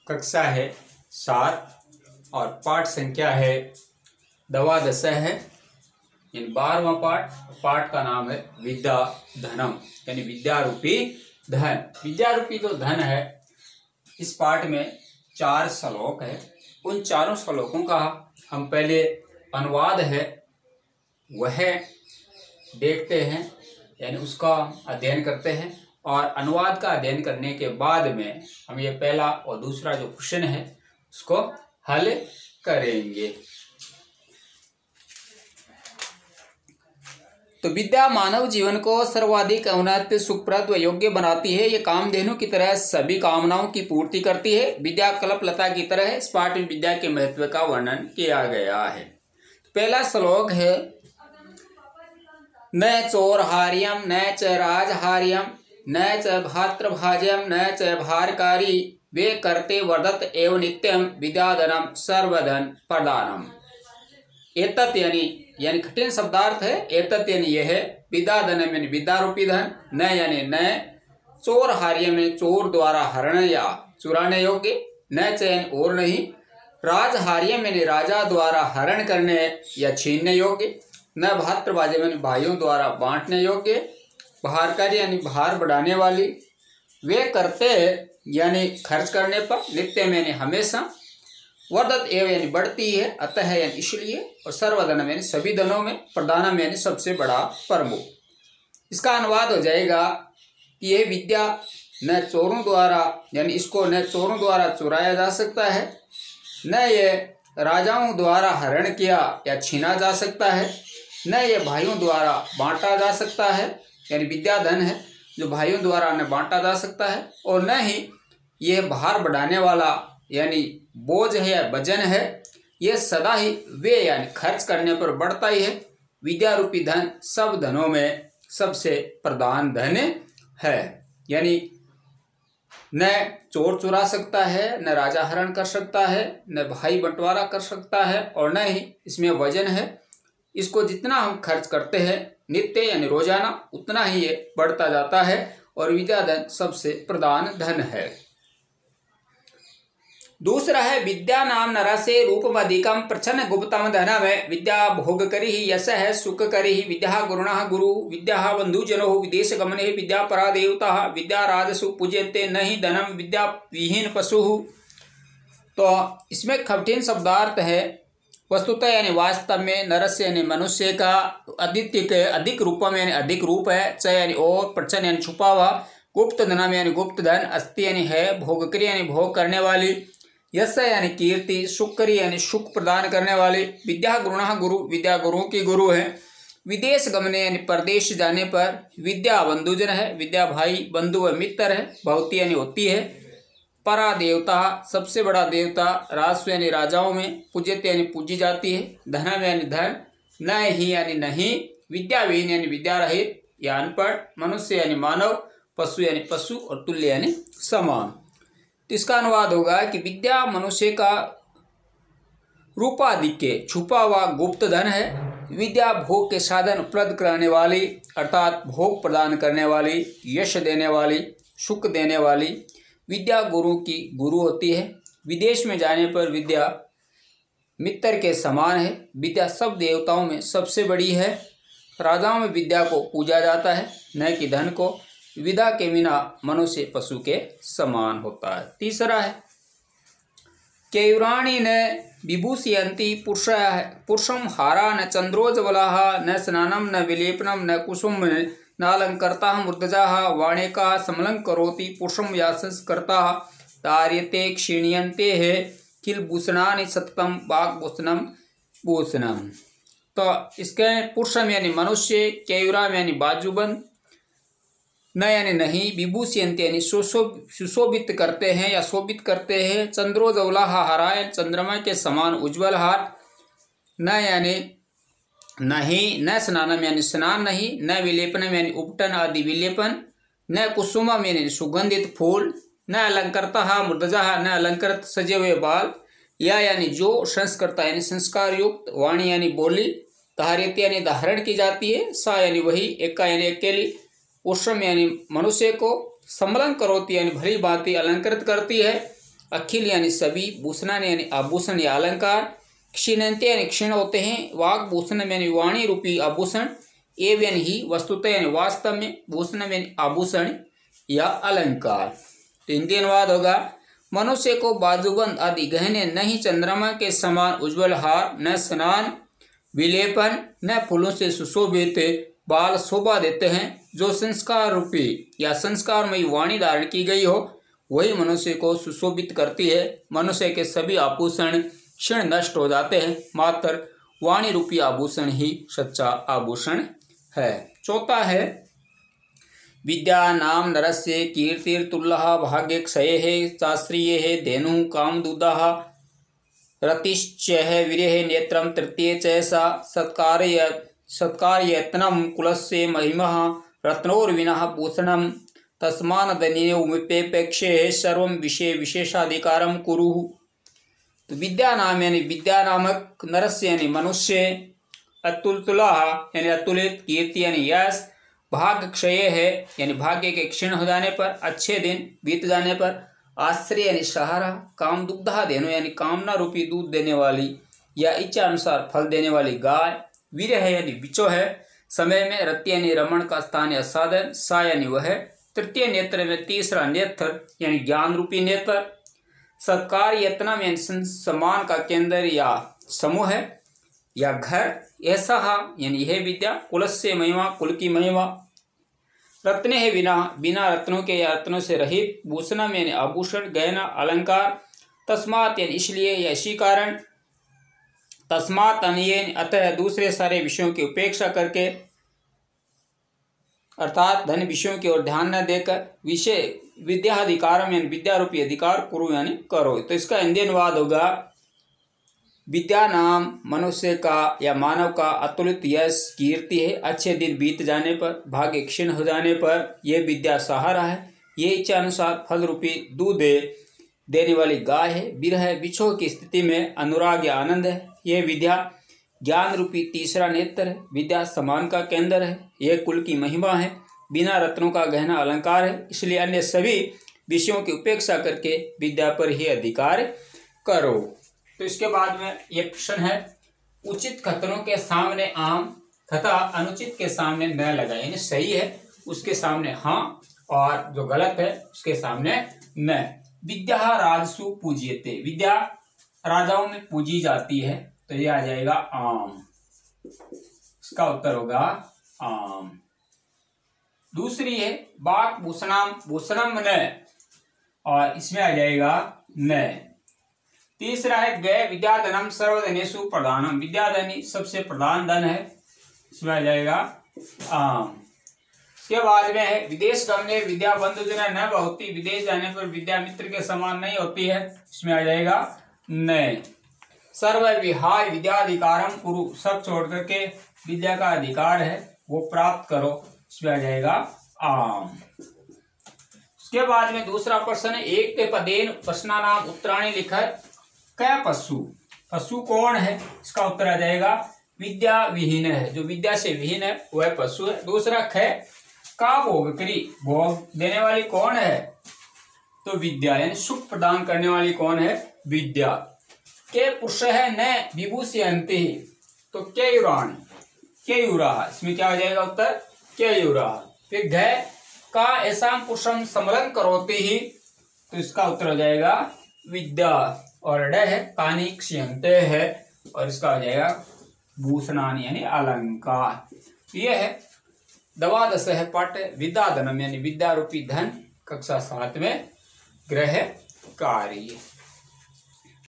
कक्षा है 7 और पाठ संख्या है 12 है। इन 12वां पाठ का नाम है विद्या धनम, यानी विद्या रूपी धन। विद्या रूपी जो धन है, इस पाठ में 4 श्लोक है। उन चारों श्लोकों का हम पहले अनुवाद है वह देखते हैं, यानी उसका अध्ययन करते हैं, और अनुवाद का अध्ययन करने के बाद में हम ये पहला और दूसरा जो क्वेश्चन है उसको हल करेंगे। तो विद्या मानव जीवन को सर्वाधिक उन्नत, सुखप्रद व योग्य बनाती है। ये कामधेनु की तरह सभी कामनाओं की पूर्ति करती है। विद्या कल्पलता की तरह है। इस पाठ में विद्या के महत्व का वर्णन किया गया है। पहला श्लोक है, न चोरहार्यम न च राजहार्यम न च भातृभाज्यम न च भारकारी वे करते वर्धत एवं नित्यम विद्याधनम सर्वधन प्रदानम। एतत् यानी कठिन शब्दार्थ है। एतत् यानी यह है, विद्याधनम यानी विद्या रूपी धन, न यानी न, चोरहार्य में चोर द्वारा हरण या चुराने योग्य, न च यानी और नहीं, राजहार्य में राजा द्वारा हरण करने या छीनने योग्य, न भातृभाज्य में भाइयों द्वारा बांटने योग्य, भारकारी यानी भार बढ़ाने वाली, वे करते यानी खर्च करने पर, नित्य में यानी हमेशा, वर्धत एवं यानी बढ़ती है, अतः यानी इसलिए, और सर्वधनम यानी सभी धनों में, प्रधानम यानी सबसे बड़ा प्रमुख। इसका अनुवाद हो जाएगा कि यह विद्या न चोरों द्वारा, यानी इसको न चोरों द्वारा चुराया जा सकता है, न ये राजाओं द्वारा हरण किया या छीना जा सकता है, न ये भाइयों द्वारा बांटा जा सकता है, यानी विद्या धन है जो भाइयों द्वारा न बांटा जा सकता है, और न ही ये भार बढ़ाने वाला यानी बोझ है या वजन है, ये सदा ही वे यानी खर्च करने पर बढ़ता ही है। विद्या रूपी धन सब धनों में सबसे प्रधान धन है, यानी न चोर चुरा सकता है, न राजा हरण कर सकता है, न भाई बंटवारा कर सकता है, और न ही इसमें वजन है। इसको जितना हम खर्च करते हैं नित्य यानी रोजाना, उतना ही ये बढ़ता जाता है, और विद्या धन सबसे प्रधान धन है। दूसरा है, विद्या नाम नरसे रूपमधिकम प्रच्छन्न गुप्तम धनम है। विद्या भोग करी ही यश है सुख करी ही, विद्या गुरुणः गुरु विद्या बंधुजनो विदेश गमने विद्या परा देवता विद्या राजसु पूज्यन्ते न ही धनम विद्या विहीन पशु। तो इसमें कठिन शब्दार्थ है। वस्तुतः यानी वास्तव में नरस्य यानी मनुष्य का अदित्य के अधिक रूपम यानी अधिक रूप है, च यानी और, प्रच्छन्न यानी छुपा हुआ, गुप्त धनम यानी गुप्त धन, अस्ति यानी है, भोगकरी यानी भोग करने वाली, यश यानी कीर्ति, सुखकरी यानी सुख प्रदान करने वाली, विद्या गुरुणः गुरु विद्या गुरुओं की गुरु है, विदेश गमने यानी परदेश जाने पर, विद्या बंधुजन है विद्या भाई बंधु व मित्र है, भवती यानी होती है, परा देवता सबसे बड़ा देवता, राजस्व यानी राजाओं में, पूज्यते यानी पूजी जाती है, धनम यानी धन, न ही यानी नहीं, विद्याविहीन यानी विद्या रहित या अनपढ़, मनुष्य यानी मानव, पशु यानी पशु, और तुल्य यानी समान। तो इसका अनुवाद होगा कि विद्या मनुष्य का रूपाधिक्य छुपा हुआ गुप्त धन है। विद्या भोग के साधन उपलब्ध कराने वाली, अर्थात भोग प्रदान करने वाली, यश देने वाली, सुख देने वाली, विद्या गुरु की गुरु होती है। विदेश में जाने पर विद्या मित्र के समान है। विद्या सब देवताओं में सबसे बड़ी है। राजाओं में विद्या को पूजा जाता है, न कि धन को। विद्या के बिना मनुष्य पशु के समान होता है। तीसरा है, केयुराणी न विभूषयन्ति पुरुषम हारा न चंद्रोज्ज्वलाः न स्नानम न विलेपनम न कुसुम नालंकर्ता मूर्धजा वाणिका समलंकरोति पुरुषम यासंस्कर्ता तार्यते क्षीण्यन्ते है किल भूषणानि सततम वाग्भूषणम भूषणम। तो इसके पुरुषम यानी मनुष्य, केयुराम यानी बाजूबंद, न यानी नहीं, विभूषयन्ति यानी सुशोभित करते हैं या शोभित करते हैं, चंद्रोज्ज्वलाः हारायण चंद्रमा के समान उज्ज्वल हार, न यानी नहीं, न स्नानम यानी स्नान नहीं, न विलेपनम यानी उपटन आदि विलेपन, न कुसुमम यानी सुगंधित फूल, न अलंकृतः मूर्धजः न अलंकृत सजे हुए बाल, या यानी जो संस्कृता यानी संस्कार युक्त, वाणी यानी बोली, धारित यानी धारण की जाती है, सा यानी वही, एका यानी अकेली, पुरुषम यानी मनुष्य को, समलंकरोति यानी भली भांति अलंकृत करती है, अखिल यानी सभी, भूषणान यानी आभूषण या अलंकार, क्षीणन्ते यानी क्षीण होते हैं, वाग्भूषण यानी वाणी रूपी आभूषण, एव यानी ही, वस्तुतः यानी वास्तव में, भूषण यानी आभूषण या अलंकार। तो हिंदी अनुवाद होगा, मनुष्य को बाजूबंद आदि गहने नहीं चंद्रमा के समान उज्ज्वल हार, न स्नान विलेपन, न फूलों से सुशोभित बाल शोभा देते हैं। जो संस्कार रूपी या संस्कारमयी वाणी धारण की गई हो वही मनुष्य को सुशोभित करती है। मनुष्य के सभी आभूषण क्षण नष्ट हो जाते हैं, मात्र वाणी रूपी आभूषण ही सच्चा आभूषण है। चौथा है, विद्या नाम नरस्य कीर्तिर्तुल्यः भाग्यक्षयेः शास्त्रीयेः धेनुः कामदूतः रतिश्चैः वीर्येः नेत्रं तृतीये च सा सत्कार्ययत्नं कुलस्य महिमः रत्नोर्विनः भूषणं तस्मान्नदनीयमुपेक्षेः सर्वं विषय विशेषाधिकारं कुरुः। तो विद्या नाम यानी विद्या नामक, नरस्य यानी मनुष्य, अतुलतुलः यानी अतुलित, कीर्ति यानी यश, भाग्य क्षय है यानी भाग्य के क्षीण हो जाने पर, अच्छे दिन बीत जाने पर, आश्रय यानी सहारा, काम दुग्धा धेनु यानी कामना रूपी दूध देने वाली या इच्छा अनुसार फल देने वाली गाय, वीर है यानी बिचो है समय में, रति यानी रमण का स्थान या साधन, सा यानी वह, तृतीय नेत्र में तीसरा नेत्र यानी ज्ञान रूपी नेत्र, सत्कार यत्नम यानी सम्मान का केंद्र या समूह है या घर, ऐसा यानी यह विद्या, कुलस्य महिमा कुल की महिमा, रत्ने है बिना, बिना रत्नों के या रत्नों से रहित, भूषणम यानी आभूषण गहना अलंकार, तस्मात् यानी इसलिए या इसी कारण, तस्मात् अन्येन अतः दूसरे सारे विषयों की उपेक्षा करके, अर्थात धन विषयों की ओर ध्यान न देकर, विषय विद्याधिकारम यानी विद्या रूपी अधिकार कुरु यानी करो। तो इसका हिंदी अनुवाद होगा, विद्या नाम मनुष्य का या मानव का अतुलित यश कीर्ति है, अच्छे दिन बीत जाने पर, भाग्य क्षीण हो जाने पर यह विद्या सहारा है, ये इच्छा अनुसार फल रूपी दूध देने वाली गाय है, विरह बिछोह की स्थिति में अनुराग या आनंद है, यह विद्या ज्ञान रूपी तीसरा नेत्र है, विद्या समान का केंद्र है, यह कुल की महिमा है, बिना रत्नों का गहना अलंकार है, इसलिए अन्य सभी विषयों की उपेक्षा करके विद्या पर ही अधिकार करो। तो इसके बाद में ये प्रश्न है, उचित कथनों के सामने आम तथा अनुचित के सामने न लगाए, यानी सही है उसके सामने हाँ और जो गलत है उसके सामने न। विद्या राजसु पूज्यते, विद्या राजाओं में पूजी जाती है, तो ये आ जाएगा आम, इसका उत्तर होगा आम। दूसरी है वाक् भूषणम, भूषणम न, और इसमें आ जाएगा न। तीसरा है व्यय विद्याधनम सर्वधनेषु प्रधानम, विद्याधनी सबसे प्रधान धन है, इसमें आ जाएगा आम। इसके बाद में है विदेश गमने विद्या बंधुजना न बहुती, विदेश जाने पर विद्या मित्र के समान नहीं होती है, इसमें आ जाएगा न। सर्व विहाय विद्याधिकारम कुरु, सब छोड़ करके विद्या का अधिकार है वो प्राप्त करो, इसमें आ जाएगा आम। उसके बाद में दूसरा प्रश्न है, एक ते पदेन प्रश्नानाम उत्तराणि लिखत क्या पशु, पशु कौन है, इसका उत्तर आ जाएगा विद्या विहीन है, जो विद्या से विहीन है वह पशु है। दूसरा ख का भोग करी, भोग देने वाली कौन है, तो विद्या, यानी सुख प्रदान करने वाली कौन है, विद्या। के पुरुष है न विभूषयन्ति, तो केयुरान, केयुरा, इसमें क्या हो जाएगा उत्तर केयुरा। फिर घ का ऐसा पुरुषम समलन करोति ही, तो इसका उत्तर हो जाएगा विद्या। और ड है कानी क्षयन्ते है, और इसका हो जाएगा भूषणानि यानी अलंकार। ये है द्वादश है पाठ विद्याधनम यानी विद्या रूपी धन, कक्षा 7 में गृह कार्य।